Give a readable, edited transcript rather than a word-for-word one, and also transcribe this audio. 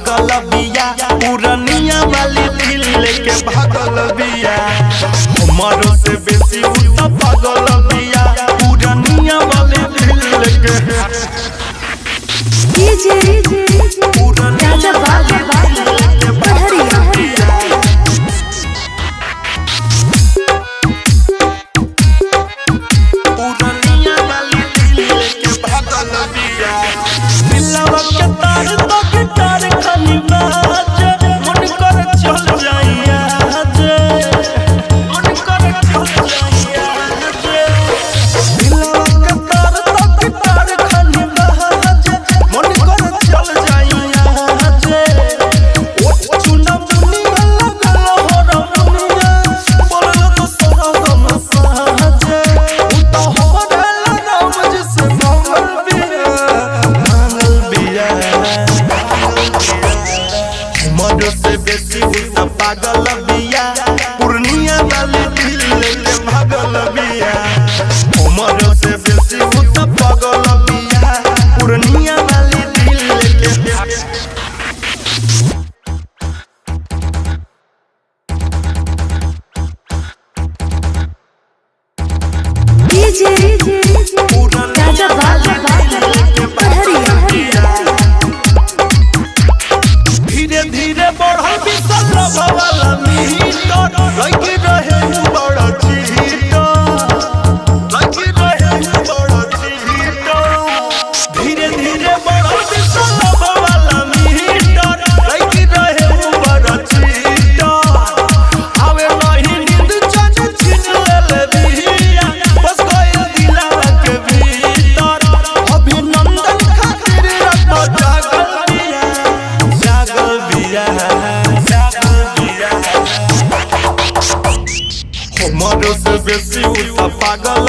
पागल बिया पुरनिया वाली दिल लेके भागल बिया हमारो से बेसी उ त पागल बिया पुरनिया वाली दिल लेके डीजे राजा बाबा पढ़रिया पुरनिया वाली दिल लेके भागल बिया दिलवा के तार तो गिटार खानी बाज मन कर चल जाइया मन कर चल जाइया दिलवा के तार तो गिटार खानी बाज मन कर चल जाइया ओ चुना मुनिया लगल हो रमुनिया बोल तो सोना हम साजे उ तो हमरे नाम जिसे मंगल बिया मरो से बेसी उ त पागल बिया पुरनिया वाली दिल लेके भागल बिया मरो से बेसी उ त पागल बिया पुरनिया वाली दिल लेके डीजे राजा बाबा पढ़रिया धीरे धीरे बढ़ल बिसल वाला मीटर लगी रहे बड़ा चीटर लगी रहे बड़ा चीटर धीरे धीरे बढ़ल बिसल वाला मीटर लगी रहे बड़ा चीटर आवे नहीं नींद चैन छीन ले बिया बस गइल दिलवा के भीतर अभिनंदन खातिर रत जागल बिया हमारो से बेसी उ त पागल